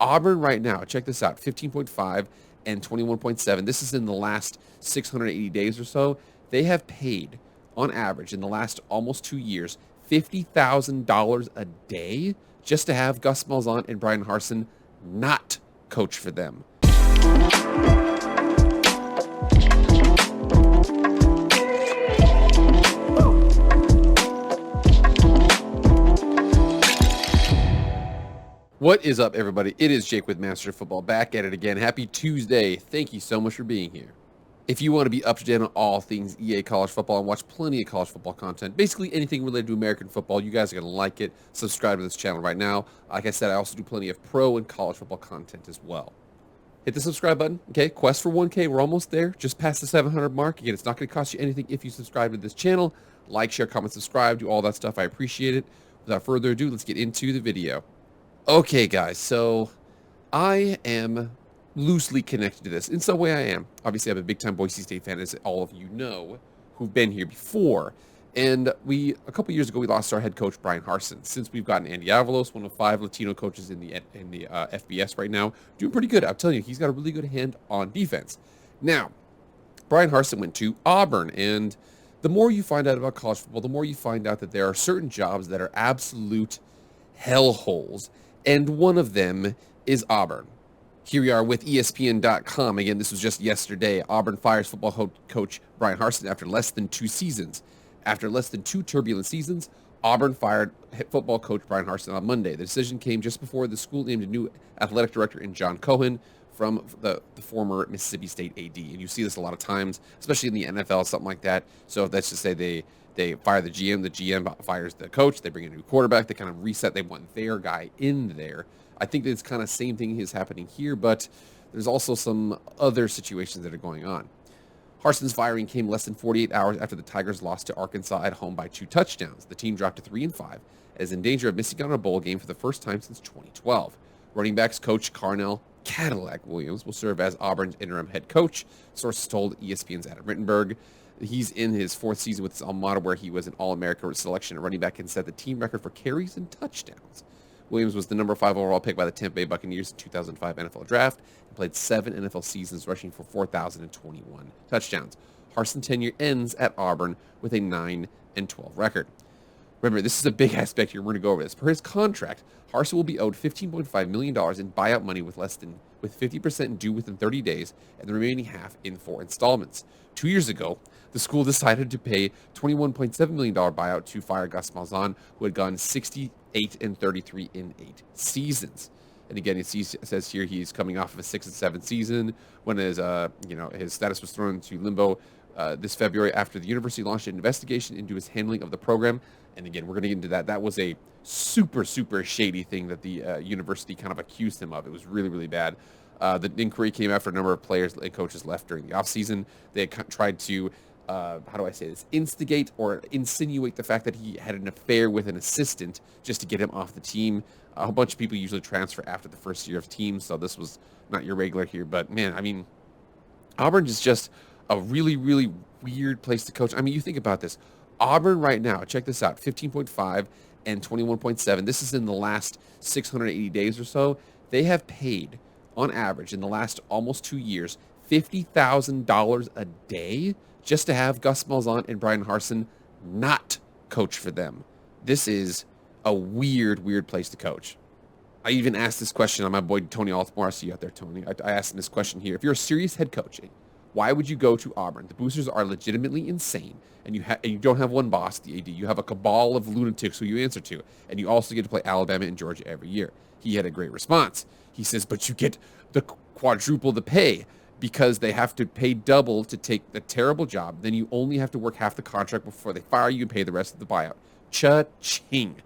Auburn right now, check this out, 15.5 and 21.7. This is in the last 680 days or so. They have paid, on average, in the last almost 2 years, $50,000 a day just to have Gus Malzahn and Brian Harsin not coach for them. What is up, everybody? It is Jake with Master of Football, back at it again. Happy Tuesday. Thank you so much for being here. If you want to be up to date on all things EA college football and watch plenty of college football content, basically anything related to American football, you guys are going to like it. Subscribe to this channel right now. Like I said, I also do plenty of pro and college football content as well. Hit the subscribe button. Okay, quest for 1K. We're almost there. Just past the 700 mark. Again, it's not going to cost you anything if you subscribe to this channel. Like, share, comment, subscribe. Do all that stuff. I appreciate it. Without further ado, let's get into the video. Okay, guys, so I am loosely connected to this. In some way, I am. Obviously, I'm a big-time Boise State fan, as all of you know, who've been here before. And a couple years ago, we lost our head coach, Brian Harsin. Since we've gotten Andy Avalos, one of 5 Latino coaches in the FBS right now, doing pretty good. I'm telling you, he's got a really good hand on defense. Now, Brian Harsin went to Auburn, and the more you find out about college football, the more you find out that there are certain jobs that are absolute hellholes. And one of them is Auburn. Here we are with ESPN.com. Again, this was just yesterday. Auburn fires football coach Brian Harsin after less than 2 seasons. After less than 2 turbulent seasons, Auburn fired football coach Brian Harsin on Monday. The decision came just before the school named a new athletic director in John Cohen from the former Mississippi State AD. And you see this a lot of times, especially in the NFL, something like that. So let's just say they fire the GM fires the coach, they bring a new quarterback, they kind of reset, they want their guy in there. I think that it's kind of same thing is happening here, but there's also some other situations that are going on. Harsin's firing came less than 48 hours after the Tigers lost to Arkansas at home by 2 touchdowns. The team dropped to 3-5 and is in danger of missing out on a bowl game for the first time since 2012. Running backs coach Carnell Cadillac Williams will serve as Auburn's interim head coach, sources told ESPN's Adam Rittenberg. He's in his 4th season with his alma mater, where he was an All-America selection at running back and set the team record for carries and touchdowns. Williams was the number 5 overall pick by the Tampa Bay Buccaneers in 2005 NFL Draft and played 7 NFL seasons, rushing for 4,021 touchdowns. Harsin's tenure ends at Auburn with a 9-12 record. Remember, this is a big aspect here. We're going to go over this. Per his contract, Harsin will be owed $15.5 million in buyout money with 50% due within 30 days and the remaining half in 4 installments. 2 years ago, the school decided to pay $21.7 million buyout to fire Gus Malzahn, who had gone 68-33 in 8 seasons. And again, it says here he's coming off of a 6-7 season when his status was thrown into limbo this February after the university launched an investigation into his handling of the program. And again, we're going to get into that. That was a super, super shady thing that the university kind of accused him of. It was really, really bad. The inquiry came after a number of players and coaches left during the offseason. They tried to, instigate or insinuate the fact that he had an affair with an assistant just to get him off the team. A whole bunch of people usually transfer after the first year of teams, so this was not your regular here. But, man, I mean, Auburn is just a really, really weird place to coach. I mean, you think about this. Auburn right now, check this out, 15.5 and 21.7. This is in the last 680 days or so. They have paid, on average, in the last almost 2 years, $50,000 a day just to have Gus Malzahn and Brian Harsin not coach for them. This is a weird, weird place to coach. I even asked this question on my boy Tony Altamore. I see you out there, Tony. I asked him this question here. If you're a serious head coach, why would you go to Auburn? The boosters are legitimately insane, and you don't have one boss, the AD. You have a cabal of lunatics who you answer to, and you also get to play Alabama and Georgia every year. He had a great response. He says, but you get the quadruple the pay because they have to pay double to take the terrible job. Then you only have to work half the contract before they fire you and pay the rest of the buyout. Cha-ching.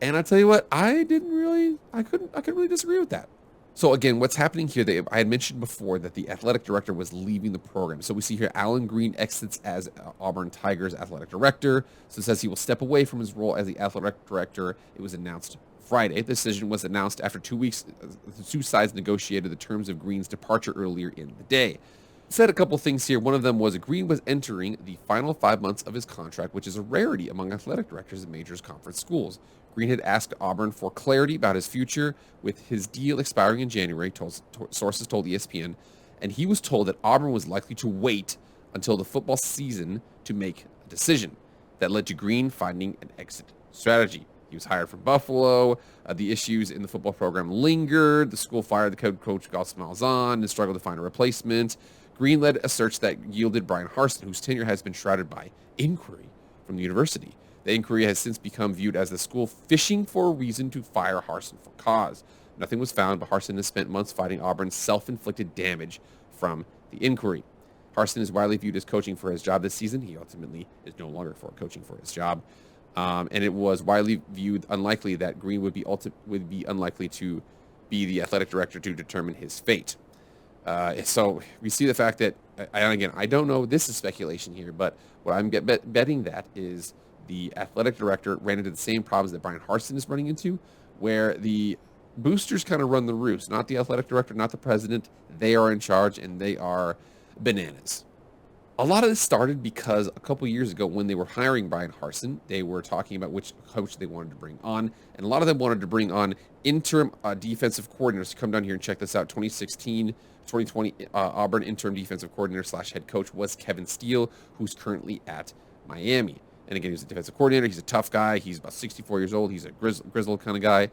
And I tell you what, I couldn't really disagree with that. So again, what's happening here, I had mentioned before that the athletic director was leaving the program. So we see here Alan Green exits as Auburn Tigers athletic director. So it says he will step away from his role as the athletic director. It was announced Friday. The decision was announced after 2 weeks. The 2 sides negotiated the terms of Green's departure earlier in the day. Said a couple things here. One of them was Green was entering the final 5 months of his contract, which is a rarity among athletic directors in major conference schools. Green had asked Auburn for clarity about his future, with his deal expiring in January, sources told ESPN, and he was told that Auburn was likely to wait until the football season to make a decision. That led to Green finding an exit strategy. He was hired from Buffalo. The issues in the football program lingered. The school fired the coach Gus Malzahn and struggled to find a replacement. Green led a search that yielded Brian Harsin, whose tenure has been shrouded by inquiry from the university. The inquiry has since become viewed as the school fishing for a reason to fire Harsin for cause. Nothing was found, but Harsin has spent months fighting Auburn's self-inflicted damage from the inquiry. Harsin is widely viewed as coaching for his job this season. He ultimately is no longer coaching for his job. And it was widely viewed unlikely that Green would be unlikely to be the athletic director to determine his fate. So we see the fact that, again, I don't know, this is speculation here, but what I'm betting that is the athletic director ran into the same problems that Brian Harsin is running into, where the boosters kind of run the roost, not the athletic director, not the president. They are in charge, and they are bananas. A lot of this started because a couple years ago when they were hiring Brian Harsin, they were talking about which coach they wanted to bring on, and a lot of them wanted to bring on interim defensive coordinators. Come down here and check this out. 2020 Auburn interim defensive coordinator / head coach was Kevin Steele, who's currently at Miami. And again, he's a defensive coordinator. He's a tough guy. He's about 64 years old. He's a grizzled kind of guy.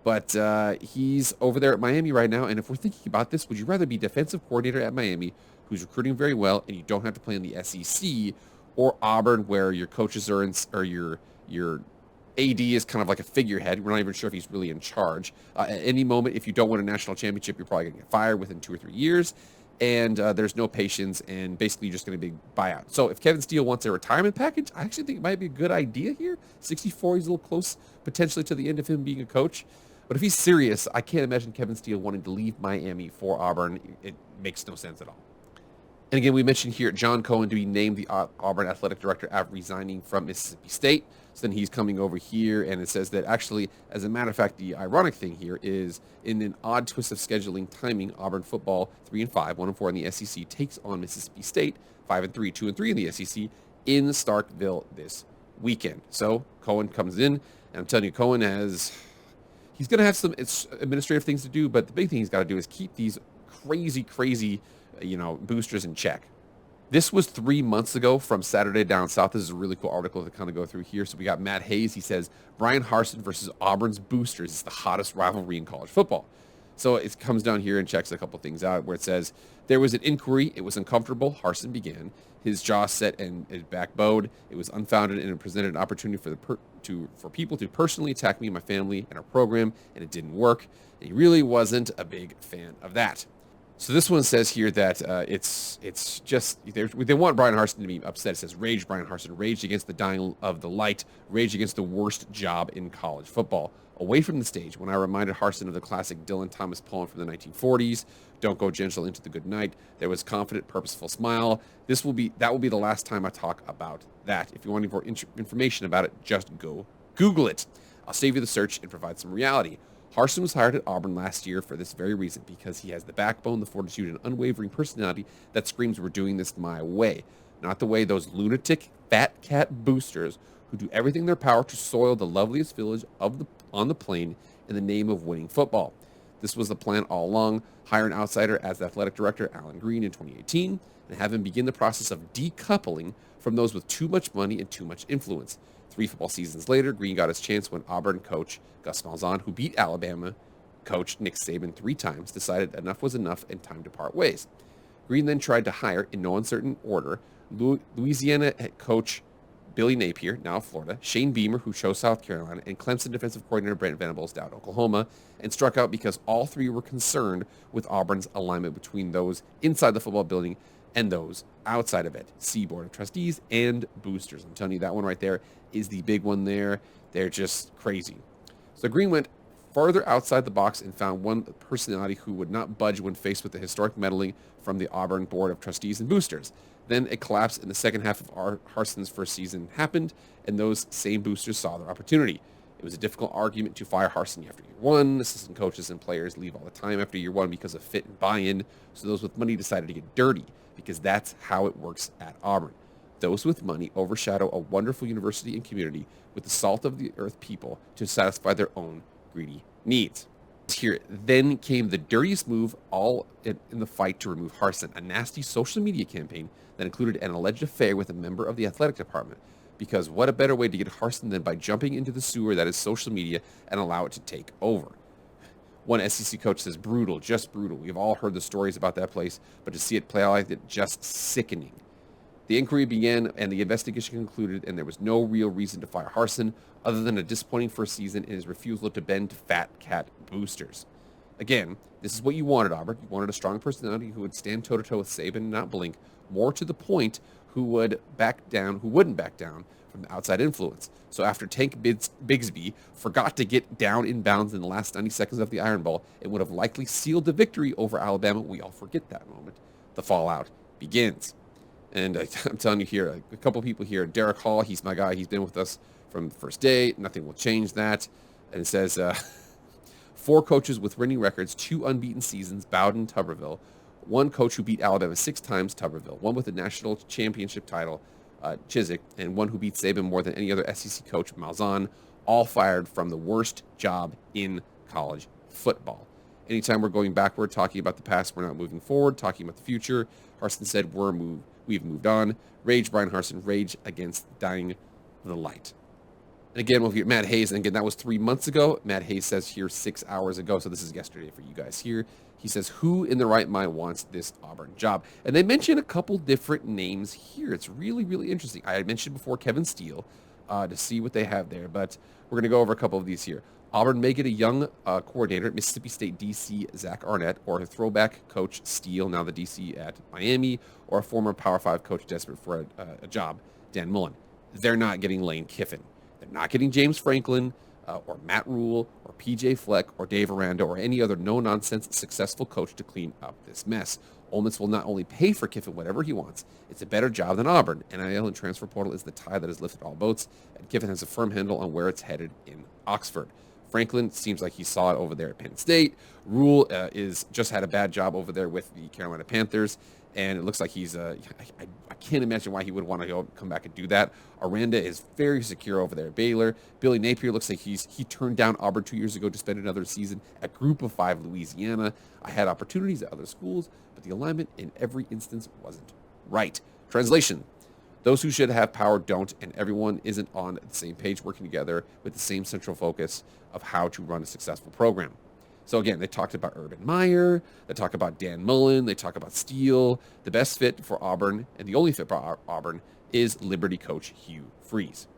But he's over there at Miami right now. And if we're thinking about this, would you rather be defensive coordinator at Miami, who's recruiting very well, and you don't have to play in the SEC, or Auburn, where your coaches are or your AD is kind of like a figurehead? We're not even sure if he's really in charge. At any moment, if you don't win a national championship, you're probably going to get fired within 2 or 3 years. And there's no patience, and basically you're just going to be buyout. So if Kevin Steele wants a retirement package, I actually think it might be a good idea here. 64, he's a little close potentially to the end of him being a coach. But if he's serious, I can't imagine Kevin Steele wanting to leave Miami for Auburn. It makes no sense at all. And again, we mentioned here John Cohen to be named the Auburn athletic director after resigning from Mississippi State. So then he's coming over here, and it says that actually, as a matter of fact, the ironic thing here is in an odd twist of scheduling timing, Auburn football 3-5, 1-4 in the SEC takes on Mississippi State 5-3, 2-3 in the SEC in Starkville this weekend. So Cohen comes in, and I'm telling you, Cohen he's going to have some administrative things to do, but the big thing he's got to do is keep these crazy boosters in check. This was 3 months ago from Saturday Down South. This is a really cool article to kind of go through here. So we got Matt Hayes. He says, Brian Harsin versus Auburn's boosters is the hottest rivalry in college football. So it comes down here and checks a couple things out where it says, there was an inquiry. It was uncomfortable. Harsin began. His jaw set and his back bowed. It was unfounded, and it presented an opportunity for people to personally attack me and my family and our program, and it didn't work. And he really wasn't a big fan of that. So this one says here that it's just, they want Brian Harsin to be upset. It says, rage Brian Harsin, raged against the dying of the light, raged against the worst job in college football. Away from the stage, when I reminded Harsin of the classic Dylan Thomas poem from the 1940s, don't go gentle into the good night, there was confident, purposeful smile. That will be the last time I talk about that. If you want any more information about it, just go Google it. I'll save you the search and provide some reality. Harsin was hired at Auburn last year for this very reason, because he has the backbone, the fortitude, and unwavering personality that screams we're doing this my way, not the way those lunatic fat cat boosters who do everything in their power to soil the loveliest village on the plain in the name of winning football. This was the plan all along. Hire an outsider as the athletic director, Alan Green, in 2018, and have him begin the process of decoupling from those with too much money and too much influence. 3 football seasons later, Green got his chance when Auburn coach Gus Malzahn, who beat Alabama coach Nick Saban 3 times, decided enough was enough and time to part ways. Green then tried to hire, in no uncertain order, Louisiana head coach Billy Napier, now of Florida, Shane Beamer, who chose South Carolina, and Clemson defensive coordinator Brent Venables down Oklahoma, and struck out because all 3 were concerned with Auburn's alignment between those inside the football building and those outside of it. See Board of Trustees and boosters. I'm telling you, that one right there is the big one there. They're just crazy. So Green went farther outside the box and found one personality who would not budge when faced with the historic meddling from the Auburn Board of Trustees and boosters. Then a collapse in the second half of Harsin's first season happened, and those same boosters saw their opportunity. It was a difficult argument to fire Harsin after year 1. Assistant coaches and players leave all the time after year 1 because of fit and buy-in, so those with money decided to get dirty, because that's how it works at Auburn. Those with money overshadow a wonderful university and community with the salt of the earth people to satisfy their own greedy needs. Here then came the dirtiest move all in the fight to remove Harsin, a nasty social media campaign that included an alleged affair with a member of the athletic department. Because what a better way to get Harsin than by jumping into the sewer that is social media and allow it to take over. One SEC coach says, brutal, just brutal. We've all heard the stories about that place, but to see it play out like that, just sickening. The inquiry began and the investigation concluded, and there was no real reason to fire Harsin other than a disappointing first season and his refusal to bend to fat cat boosters. Again, this is what you wanted, Auburn. You wanted a strong personality who would stand toe-to-toe with Saban and not blink. More to the point, who wouldn't back down from outside influence. So after Tank Bigsby forgot to get down in bounds in the last 90 seconds of the Iron Bowl, it would have likely sealed the victory over Alabama. We all forget that moment. The fallout begins. And I'm telling you here, a couple people here, Derek Hall, he's my guy. He's been with us from the first day. Nothing will change that. And it says, 4 coaches with winning records, 2 unbeaten seasons, Bowden, Tuberville. 1 coach who beat Alabama 6 times, Tuberville. 1 with a national championship title, Chiswick. And 1 who beat Saban more than any other SEC coach, Malzahn. All fired from the worst job in college football. Anytime we're going backward, talking about the past, we're not moving forward, talking about the future. Harsin said, we've moved on. Rage, Brian Harsin, rage against dying the light. And again, we'll hear Matt Hayes, and again, that was 3 months ago. Matt Hayes says here 6 hours ago, so this is yesterday for you guys here. He says, who in the right mind wants this Auburn job? And they mention a couple different names here. It's really, really interesting. I had mentioned before Kevin Steele to see what they have there, but we're going to go over a couple of these here. Auburn may get a young coordinator at Mississippi State DC, Zach Arnett, or a throwback coach Steele, now the DC at Miami, or a former Power 5 coach desperate for a job, Dan Mullen. They're not getting Lane Kiffin. They're not getting James Franklin, or Matt Rule, or PJ Fleck, or Dave Aranda, or any other no-nonsense successful coach to clean up this mess. Ole Miss will not only pay for Kiffin whatever he wants, it's a better job than Auburn. NIL and transfer portal is the tide that has lifted all boats, and Kiffin has a firm handle on where it's headed in Oxford. Franklin seems like he saw it over there at Penn State. Rule is just had a bad job over there with the Carolina Panthers, and it looks like he's I can't imagine why he would want to come back and do that. Aranda is very secure over there at Baylor. Billy Napier looks like he turned down Auburn 2 years ago to spend another season at Group of 5 Louisiana. I had opportunities at other schools, but the alignment in every instance wasn't right. Translation: those who should have power don't, and everyone isn't on the same page working together with the same central focus of how to run a successful program. So again, they talked about Urban Meyer, they talk about Dan Mullen, they talk about Steele. The best fit for Auburn, and the only fit for Auburn, is Liberty coach Hugh Freeze.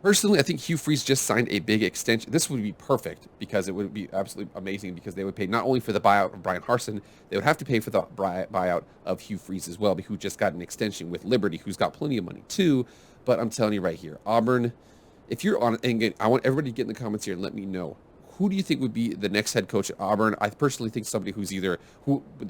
Personally, I think Hugh Freeze just signed a big extension. This would be perfect because it would be absolutely amazing because they would pay not only for the buyout of Brian Harsin, they would have to pay for the buyout of Hugh Freeze as well, who just got an extension with Liberty, who's got plenty of money too. But I'm telling you right here, Auburn, if you're on, and again, I want everybody to get in the comments here and let me know, who do you think would be the next head coach at Auburn? I personally think somebody who's the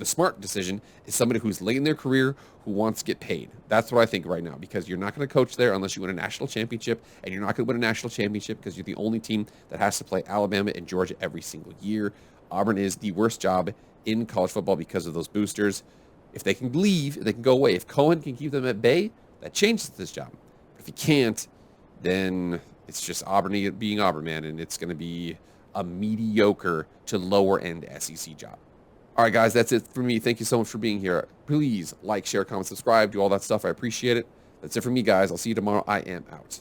smart decision is somebody who's late in their career who wants to get paid. That's what I think right now, because you're not going to coach there unless you win a national championship, and you're not going to win a national championship because you're the only team that has to play Alabama and Georgia every single year. Auburn is the worst job in college football because of those boosters. If they can leave, they can go away. If Cohen can keep them at bay, that changes this job. But if he can't, then it's just Auburn being Auburn, man, and it's going to be a mediocre to lower end SEC job. All right, guys, that's it for me. Thank you so much for being here. Please like, share, comment, subscribe, do all that stuff. I appreciate it. That's it for me, guys. I'll see you tomorrow. I am out.